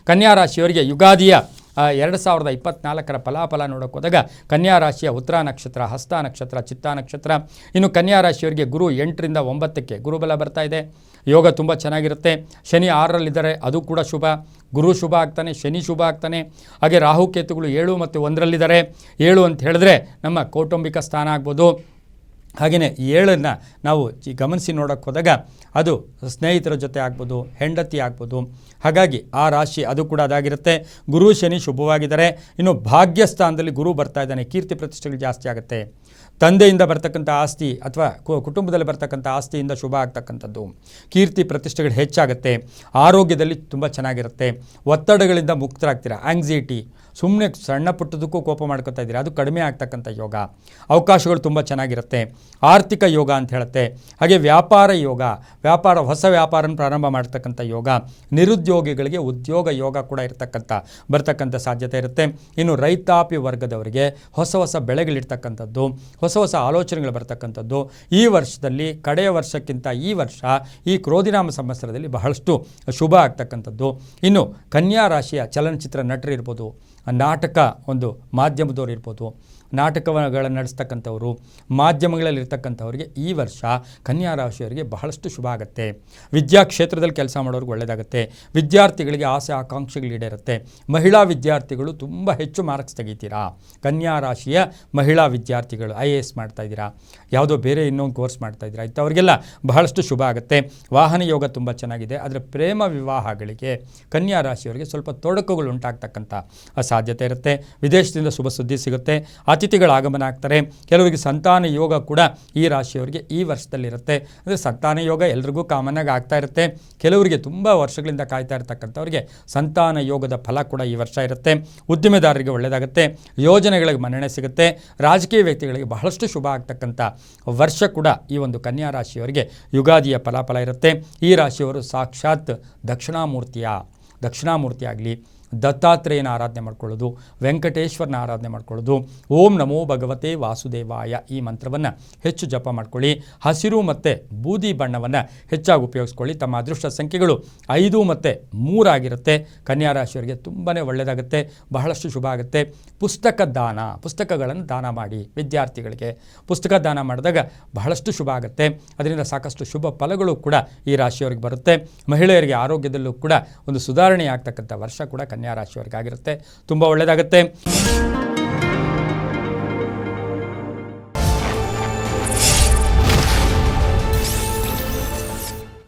ಕನ್ಯಾ ರಾಶಿಯವರಿಗೆ ಯುಗಾದಿಯ 2024 ಫಲಾಫಲ ನೋಡೋಕೆ ಹೋದಾಗ ಕನ್ಯಾ ರಾಶಿಯ ಉತ್ತರ ನಕ್ಷತ್ರ, ಹಸ್ತ ನಕ್ಷತ್ರ, ಚಿತ್ತಾ ನಕ್ಷತ್ರ. ಇನ್ನು ಕನ್ಯಾ ರಾಶಿಯವರಿಗೆ ಗುರು 8ರಿಂದ 9ಕ್ಕೆ ಗುರುಬಲ ಬರ್ತಾ ಇದೆ. ಯೋಗ ತುಂಬ ಚೆನ್ನಾಗಿರುತ್ತೆ. ಶನಿ 6ರಲ್ಲಿದ್ದಾರೆ, ಅದು ಕೂಡ ಶುಭ. ಗುರು ಶುಭ ಆಗ್ತಾನೆ, ಶನಿ ಶುಭ ಆಗ್ತಾನೆ. ಹಾಗೆ ರಾಹುಕೇತುಗಳು 7 ಮತ್ತು 1ರಲ್ಲಿದ್ದಾರೆ. 7 ಅಂತ ಹೇಳಿದ್ರೆ ನಮ್ಮ ಕೌಟುಂಬಿಕ ಸ್ಥಾನ ಆಗ್ಬೋದು. ಹಾಗೆಯೇ 7ನ್ನು ನಾವು ಗಮನಿಸಿ ನೋಡೋಕ್ಕೆ ಹೋದಾಗ ಅದು ಸ್ನೇಹಿತರ ಜೊತೆ ಆಗ್ಬೋದು, ಹೆಂಡತಿ ಆಗ್ಬೋದು. ಹಾಗಾಗಿ ಆ ರಾಶಿ ಅದು ಕೂಡ ಅದಾಗಿರುತ್ತೆ. ಗುರು ಶನಿ ಶುಭವಾಗಿದ್ದಾರೆ. ಇನ್ನು ಭಾಗ್ಯಸ್ಥಾನದಲ್ಲಿ ಗುರು ಬರ್ತಾ ಇದ್ದಾನೆ, ಕೀರ್ತಿ ಪ್ರತಿಷ್ಠೆಗಳು ಜಾಸ್ತಿ ಆಗುತ್ತೆ. ತಂದೆಯಿಂದ ಬರ್ತಕ್ಕಂಥ ಆಸ್ತಿ ಅಥವಾ ಕುಟುಂಬದಲ್ಲಿ ಬರ್ತಕ್ಕಂಥ ಆಸ್ತಿಯಿಂದ ಶುಭ ಆಗ್ತಕ್ಕಂಥದ್ದು, ಕೀರ್ತಿ ಪ್ರತಿಷ್ಠೆಗಳು ಹೆಚ್ಚಾಗುತ್ತೆ. ಆರೋಗ್ಯದಲ್ಲಿ ತುಂಬ ಚೆನ್ನಾಗಿರುತ್ತೆ. ಒತ್ತಡಗಳಿಂದ ಮುಕ್ತರಾಗ್ತೀರಾ. ಆಂಗ್ಸೈಟಿ, ಸುಮ್ಮನೆ ಸಣ್ಣ ಪುಟ್ಟದಕ್ಕೂ ಕೋಪ ಮಾಡ್ಕೊತಾ ಇದ್ದೀರಾ, ಅದು ಕಡಿಮೆ ಆಗ್ತಕ್ಕಂಥ ಯೋಗ. ಅವಕಾಶಗಳು ತುಂಬ ಚೆನ್ನಾಗಿರುತ್ತೆ. ಆರ್ಥಿಕ ಯೋಗ ಅಂತ ಹೇಳುತ್ತೆ. ಹಾಗೆ ವ್ಯಾಪಾರ ಯೋಗ, ಹೊಸ ವ್ಯಾಪಾರನ ಪ್ರಾರಂಭ ಮಾಡ್ತಕ್ಕಂಥ ಯೋಗ. ನಿರುದ್ಯೋಗಿಗಳಿಗೆ ಉದ್ಯೋಗ ಯೋಗ ಕೂಡ ಬರ್ತಕ್ಕಂಥ ಸಾಧ್ಯತೆ ಇರುತ್ತೆ. ಇನ್ನು ರೈತಾಪಿ ವರ್ಗದವರಿಗೆ ಹೊಸ ಬೆಳೆಗಳಿರ್ತಕ್ಕಂಥದ್ದು, ಹೊಸ ಆಲೋಚನೆಗಳು ಬರ್ತಕ್ಕಂಥದ್ದು. ಈ ವರ್ಷದಲ್ಲಿ ಕಡೆಯ ವರ್ಷಕ್ಕಿಂತ ಈ ವರ್ಷ ಈ ಕ್ರೋಧಿನಾಮ ಸಂವತ್ಸರದಲ್ಲಿ ಬಹಳಷ್ಟು ಶುಭ ಆಗ್ತಕ್ಕಂಥದ್ದು. ಇನ್ನು ಕನ್ಯಾ ರಾಶಿಯ ಚಲನಚಿತ್ರ ನಟರು ಇರ್ಬೋದು, ನಾಟಕ ಒಂದು ಮಾಧ್ಯಮದವರು ಇರ್ಬೋದು, ನಾಟಕಗಳನ್ನು ನಡೆಸ್ತಕ್ಕಂಥವರು, ಮಾಧ್ಯಮಗಳಲ್ಲಿರ್ತಕ್ಕಂಥವ್ರಿಗೆ ಈ ವರ್ಷ ಕನ್ಯಾ ರಾಶಿಯವರಿಗೆ ಬಹಳಷ್ಟು ಶುಭ ಆಗುತ್ತೆ. ವಿದ್ಯಾ ಕ್ಷೇತ್ರದಲ್ಲಿ ಕೆಲಸ ಮಾಡೋರಿಗೆ ಒಳ್ಳೆಯದಾಗುತ್ತೆ. ವಿದ್ಯಾರ್ಥಿಗಳಿಗೆ ಆಸೆ ಆಕಾಂಕ್ಷೆಗಳು ಈಡೇರುತ್ತೆ. ಮಹಿಳಾ ವಿದ್ಯಾರ್ಥಿಗಳು ತುಂಬ ಹೆಚ್ಚು ಮಾರ್ಕ್ಸ್ ತೆಗಿತೀರಾ. ಕನ್ಯಾ ರಾಶಿಯ ಮಹಿಳಾ ವಿದ್ಯಾರ್ಥಿಗಳು IAS ಮಾಡ್ತಾಯಿದ್ದೀರಾ, ಯಾವುದೋ ಬೇರೆ ಇನ್ನೊಂದು ಕೋರ್ಸ್ ಮಾಡ್ತಾಯಿದ್ದೀರಾ, ಇಂಥವ್ರಿಗೆಲ್ಲ ಬಹಳಷ್ಟು ಶುಭ ಆಗುತ್ತೆ. ವಾಹನ ಯೋಗ ತುಂಬ ಚೆನ್ನಾಗಿದೆ. ಆದರೆ ಪ್ರೇಮ ವಿವಾಹಗಳಿಗೆ ಕನ್ಯಾ ರಾಶಿಯವರಿಗೆ ಸ್ವಲ್ಪ ತೊಡಕುಗಳು ಉಂಟಾಗ್ತಕ್ಕಂಥ ಸಾಧ್ಯತೆ ಇರುತ್ತೆ. ವಿದೇಶದಿಂದ ಶುಭ ಸುದ್ದಿ ಸಿಗುತ್ತೆ. ಅತಿಥಿಗಳ ಆಗಮನ ಆಗ್ತಾರೆ. ಕೆಲವರಿಗೆ ಸಂತಾನ ಯೋಗ ಕೂಡ ಈ ರಾಶಿಯವರಿಗೆ ಈ ವರ್ಷದಲ್ಲಿರುತ್ತೆ. ಅಂದರೆ ಸಂತಾನ ಯೋಗ ಎಲ್ರಿಗೂ ಕಾಮನ್ನಾಗಿ ಆಗ್ತಾ ಇರುತ್ತೆ. ಕೆಲವರಿಗೆ ತುಂಬ ವರ್ಷಗಳಿಂದ ಕಾಯ್ತಾ ಇರ್ತಕ್ಕಂಥವ್ರಿಗೆ ಸಂತಾನ ಯೋಗದ ಫಲ ಕೂಡ ಈ ವರ್ಷ ಇರುತ್ತೆ. ಉದ್ದಿಮೆದಾರರಿಗೆ ಒಳ್ಳೆಯದಾಗುತ್ತೆ. ಯೋಜನೆಗಳಿಗೆ ಮನ್ನಣೆ ಸಿಗುತ್ತೆ. ರಾಜಕೀಯ ವ್ಯಕ್ತಿಗಳಿಗೆ ಬಹಳಷ್ಟು ಶುಭ ಆಗ್ತಕ್ಕಂಥ ವರ್ಷ ಕೂಡ ಈ ಒಂದು ಕನ್ಯಾ ರಾಶಿಯವರಿಗೆ ಯುಗಾದಿಯ ಫಲಾಫಲ ಇರುತ್ತೆ. ಈ ರಾಶಿಯವರು ಸಾಕ್ಷಾತ್ ದಕ್ಷಿಣಾಮೂರ್ತಿ ಆಗಲಿ, ದತ್ತಾತ್ರೇಯನ ಆರಾಧನೆ ಮಾಡ್ಕೊಳ್ಳೋದು, ವೆಂಕಟೇಶ್ವರನ ಆರಾಧನೆ ಮಾಡ್ಕೊಳ್ಳೋದು, ಓಂ ನಮೋ ಭಗವತೆ ವಾಸುದೇವಾಯ ಈ ಮಂತ್ರವನ್ನು ಹೆಚ್ಚು ಜಪ ಮಾಡ್ಕೊಳ್ಳಿ. ಹಸಿರು ಮತ್ತು ಬೂದಿ ಬಣ್ಣವನ್ನು ಹೆಚ್ಚಾಗಿ ಉಪಯೋಗಿಸ್ಕೊಳ್ಳಿ. ತಮ್ಮ ಅದೃಷ್ಟ ಸಂಖ್ಯೆಗಳು 5 ಮತ್ತು 3 ಆಗಿರುತ್ತೆ. ಕನ್ಯಾ ರಾಶಿಯವರಿಗೆ ತುಂಬಾ ಒಳ್ಳೆಯದಾಗುತ್ತೆ, ಬಹಳಷ್ಟು ಶುಭ ಆಗುತ್ತೆ. ಪುಸ್ತಕಗಳನ್ನು ದಾನ ಮಾಡಿ. ವಿದ್ಯಾರ್ಥಿಗಳಿಗೆ ಪುಸ್ತಕ ದಾನ ಮಾಡಿದಾಗ ಬಹಳಷ್ಟು ಶುಭ ಆಗುತ್ತೆ. ಅದರಿಂದ ಸಾಕಷ್ಟು ಶುಭ ಫಲಗಳು ಕೂಡ ಈ ರಾಶಿಯವರಿಗೆ ಬರುತ್ತೆ. ಮಹಿಳೆಯರಿಗೆ ಆರೋಗ್ಯದಲ್ಲೂ ಕೂಡ ಒಂದು ಸುಧಾರಣೆ ಆಗ್ತಕ್ಕಂಥ ವರ್ಷ ಕೂಡ ಕನ್ಯಾ ರಾಶಿಯವರಿಗಾಗಿರುತ್ತೆ. ತುಂಬ ಒಳ್ಳೆಯದಾಗುತ್ತೆ.